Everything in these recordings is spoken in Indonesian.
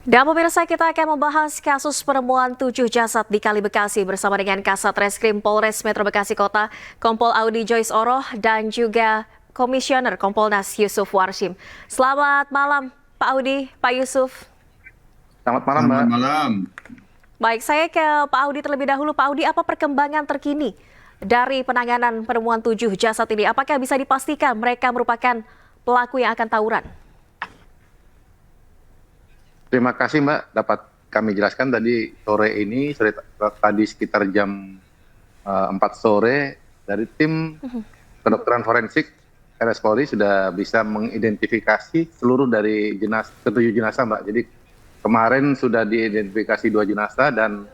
Dan pemirsa, kita akan membahas kasus penemuan 7 jasad di Kali Bekasi bersama dengan Kasat Reskrim Polres Metro Bekasi Kota, Kompol Audi Joyce Oroh, dan juga Komisioner Kompolnas Yusuf Warshim. Selamat malam Pak Audi, Pak Yusuf. Selamat malam, Selamat Mbak. malam. Baik, saya ke Pak Audi terlebih dahulu. Pak Audi, apa perkembangan terkini dari penanganan penemuan 7 jasad ini? Apakah bisa dipastikan mereka merupakan pelaku yang akan tawuran? Terima kasih, Mbak. Dapat kami jelaskan tadi tadi sekitar jam 4 sore dari tim kedokteran forensik RS Polri sudah bisa mengidentifikasi seluruh dari ketujuh jenazah, Mbak. Jadi kemarin sudah diidentifikasi 2 jenazah dan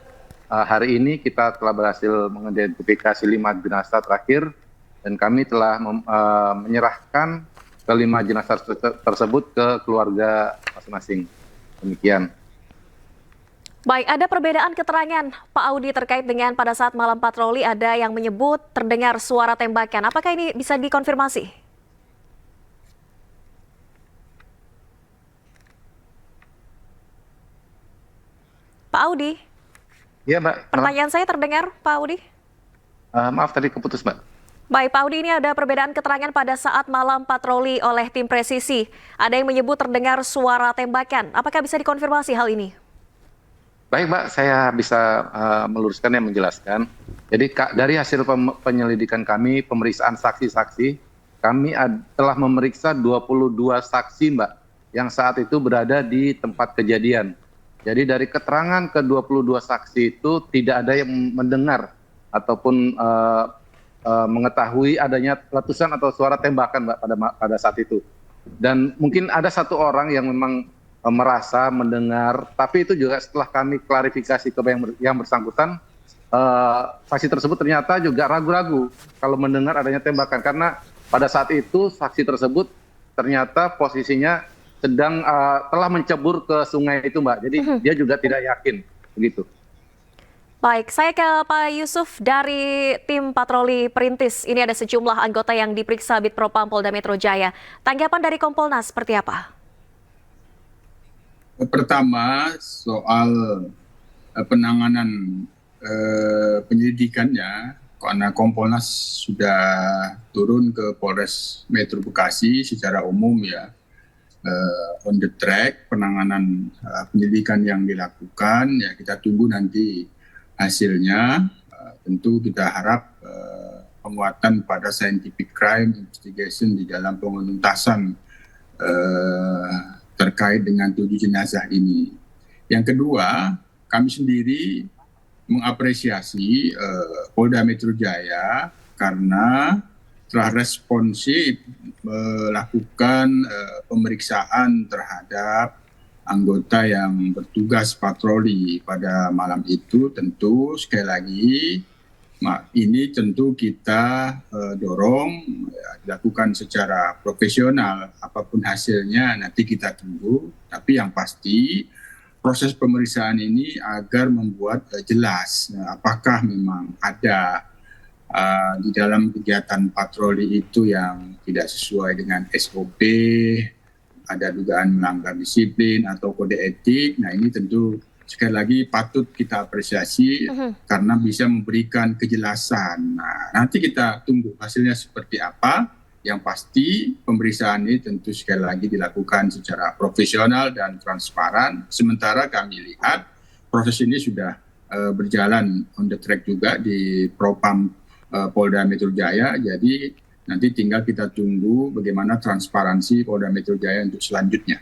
hari ini kita telah berhasil mengidentifikasi 5 jenazah terakhir dan kami telah menyerahkan ke-5 jenazah tersebut ke keluarga masing-masing. Demikian. Baik, ada perbedaan keterangan Pak Audi terkait dengan pada saat malam patroli ada yang menyebut terdengar suara tembakan. Apakah ini bisa dikonfirmasi? Pak Audi, Iya, Mbak. pertanyaan saya terdengar Pak Audi? Maaf tadi keputus, Mbak. Baik, Pak Audi, ini ada perbedaan keterangan pada saat malam patroli oleh tim presisi. Ada yang menyebut terdengar suara tembakan. Apakah bisa dikonfirmasi hal ini? Baik, Mbak, saya bisa meluruskan dan menjelaskan. Jadi dari hasil penyelidikan kami, pemeriksaan saksi-saksi, kami telah memeriksa 22 saksi, Mbak, yang saat itu berada di tempat kejadian. Jadi dari keterangan ke-22 saksi itu tidak ada yang mendengar ataupun mengetahui adanya letusan atau suara tembakan, Mbak, pada saat itu. Dan mungkin ada satu orang yang memang merasa mendengar, tapi itu juga setelah kami klarifikasi ke yang bersangkutan, saksi tersebut ternyata juga ragu-ragu kalau mendengar adanya tembakan, karena pada saat itu saksi tersebut ternyata posisinya sedang telah mencebur ke sungai itu, Mbak. Jadi dia juga tidak yakin begitu. Baik, saya ke Pak Yusuf dari tim patroli perintis. Ini ada sejumlah anggota yang diperiksa Bid Propam Polda Metro Jaya. Tanggapan dari Kompolnas seperti apa? Pertama, soal penanganan penyelidikannya, karena Kompolnas sudah turun ke Polres Metro Bekasi secara umum ya, on the track penanganan penyelidikan yang dilakukan, ya kita tunggu nanti hasilnya. Tentu kita harap penguatan pada scientific crime investigation di dalam penuntasan terkait dengan 7 jenazah ini. Yang kedua, kami sendiri mengapresiasi Polda Metro Jaya karena telah responsif melakukan pemeriksaan terhadap anggota yang bertugas patroli pada malam itu. Tentu sekali lagi ini tentu kita dorong dilakukan secara profesional. Apapun hasilnya nanti kita tunggu, tapi yang pasti proses pemeriksaan ini agar membuat jelas apakah memang ada di dalam kegiatan patroli itu yang tidak sesuai dengan SOP, ada dugaan melanggar disiplin atau kode etik. Nah, ini tentu sekali lagi patut kita apresiasi karena bisa memberikan kejelasan. Nah, nanti kita tunggu hasilnya seperti apa. Yang pasti pemeriksaan ini tentu sekali lagi dilakukan secara profesional dan transparan. Sementara kami lihat proses ini sudah berjalan on the track juga di Propam Polda Metro Jaya. Jadi nanti tinggal kita tunggu bagaimana transparansi Polda Metro Jaya untuk selanjutnya.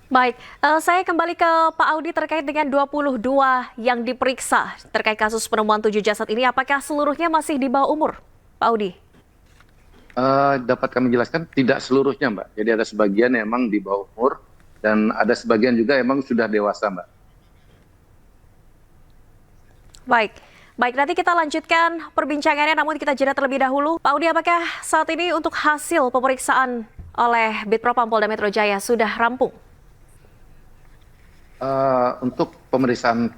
Baik, saya kembali ke Pak Audi terkait dengan 22 yang diperiksa terkait kasus penemuan 7 jasad ini. Apakah seluruhnya masih di bawah umur, Pak Audi? Dapat kami jelaskan tidak seluruhnya, Mbak. Jadi ada sebagian yang memang di bawah umur dan ada sebagian juga memang sudah dewasa, Mbak. Baik. Baik, nanti kita lanjutkan perbincangannya, namun kita jeda terlebih dahulu. Pak Audi, apakah saat ini untuk hasil pemeriksaan oleh Bid Propam Polda Metro Jaya sudah rampung? Untuk pemeriksaan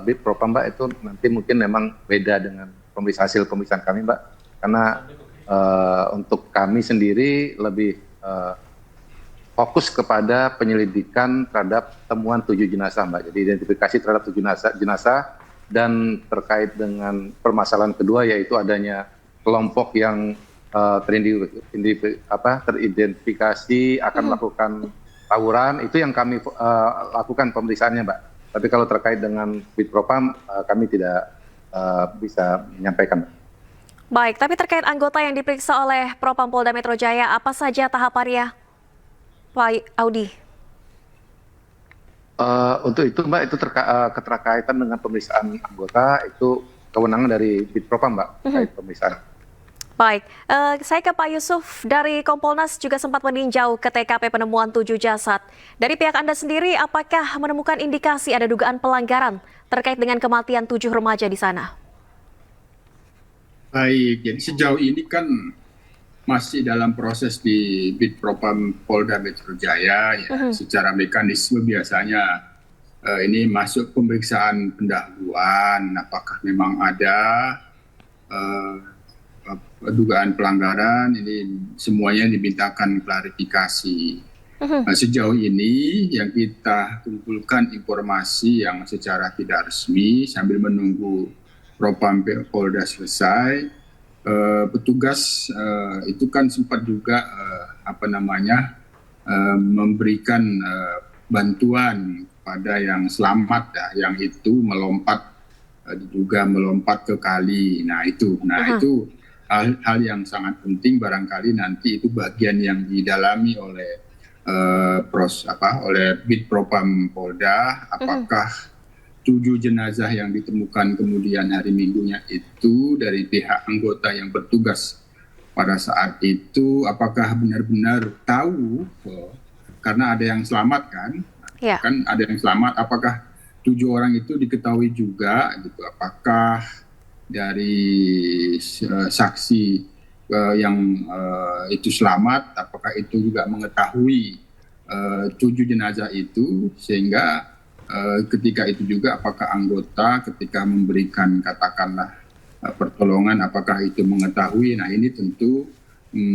Bid Propam, Mbak, itu nanti mungkin memang beda dengan hasil pemeriksaan kami, Mbak. Karena untuk kami sendiri lebih fokus kepada penyelidikan terhadap temuan 7 jenazah, Mbak. Jadi identifikasi terhadap 7 jenazah dan terkait dengan permasalahan kedua yaitu adanya kelompok yang teridentifikasi akan melakukan tawuran, itu yang kami lakukan pemeriksaannya, Mbak. Tapi kalau terkait dengan Bitpropam, kami tidak bisa menyampaikan. Baik, tapi terkait anggota yang diperiksa oleh Propam Polda Metro Jaya, apa saja tahapannya, Pak Audi? Untuk itu, Mbak, itu keterkaitan dengan pemeriksaan anggota, itu kewenangan dari Bitpropam, Mbak, terkait pemeriksaan. Baik, saya ke Pak Yusuf dari Kompolnas juga sempat meninjau ke TKP penemuan 7 jasad. Dari pihak Anda sendiri, apakah menemukan indikasi ada dugaan pelanggaran terkait dengan kematian 7 remaja di sana? Baik, jadi sejauh ini kan masih dalam proses di Bitpropam Polda Metro Jaya, ya. Secara mekanisme biasanya ini masuk pemeriksaan pendahuluan, apakah memang ada dugaan pelanggaran, ini semuanya dimintakan klarifikasi. Nah, sejauh ini yang kita kumpulkan informasi yang secara tidak resmi sambil menunggu Propam Polda selesai, petugas itu kan sempat juga memberikan bantuan kepada yang selamat, ya, yang itu diduga melompat ke kali. Nah itu hal yang sangat penting, barangkali nanti itu bagian yang didalami oleh oleh Bitpropam Polda, apakah 7 jenazah yang ditemukan kemudian hari Minggunya itu dari pihak anggota yang bertugas pada saat itu, apakah benar-benar tahu, karena ada yang selamat kan, kan ada yang selamat, apakah 7 orang itu diketahui juga, gitu, apakah dari saksi yang itu selamat, apakah itu juga mengetahui 7 jenazah itu, sehingga ketika itu juga apakah anggota ketika memberikan katakanlah pertolongan apakah itu mengetahui. Nah ini tentu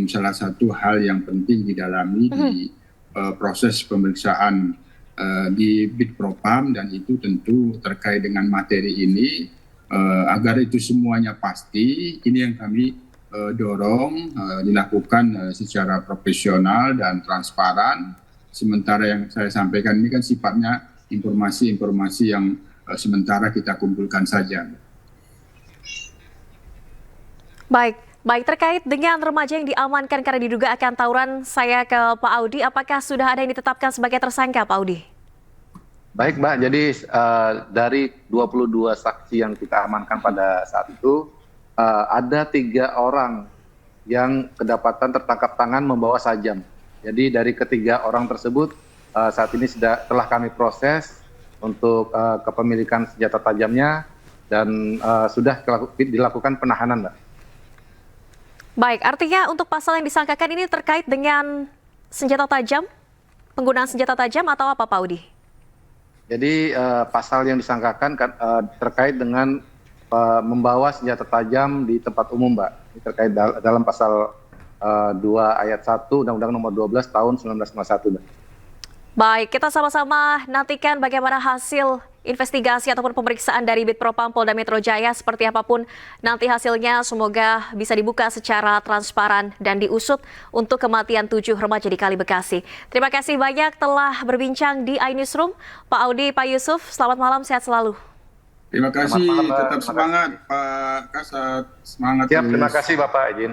salah satu hal yang penting didalami di proses pemeriksaan di Bitpropam, dan itu tentu terkait dengan materi ini agar itu semuanya pasti. Ini yang kami dorong dilakukan secara profesional dan transparan. Sementara yang saya sampaikan ini kan sifatnya informasi-informasi yang sementara kita kumpulkan saja. Baik, terkait dengan remaja yang diamankan karena diduga akan tawuran, saya ke Pak Audi. Apakah sudah ada yang ditetapkan sebagai tersangka, Pak Audi? Baik, Mbak. Jadi dari 22 saksi yang kita amankan pada saat itu, ada 3 orang yang kedapatan tertangkap tangan membawa sajam. Jadi dari ketiga orang tersebut saat ini telah kami proses untuk kepemilikan senjata tajamnya dan sudah dilakukan penahanan, Mbak. Baik, artinya untuk pasal yang disangkakan ini terkait dengan senjata tajam, penggunaan senjata tajam atau apa, Pak Audi? Jadi pasal yang disangkakan terkait dengan membawa senjata tajam di tempat umum, Mbak. Ini terkait dalam pasal 2 ayat 1 Undang-Undang Nomor 12 Tahun 1951, Mbak. Baik, kita sama-sama nantikan bagaimana hasil investigasi ataupun pemeriksaan dari Bitpropam Polda Metro Jaya. Seperti apapun nanti hasilnya, semoga bisa dibuka secara transparan dan diusut untuk kematian 7 remaja di Kali Bekasi. Terima kasih banyak telah berbincang di iNewsroom. Pak Audi, Pak Yusuf, selamat malam, sehat selalu. Terima kasih, malam, tetap semangat Pak Kasat, semangat. Siap, terima kasih Bapak izin.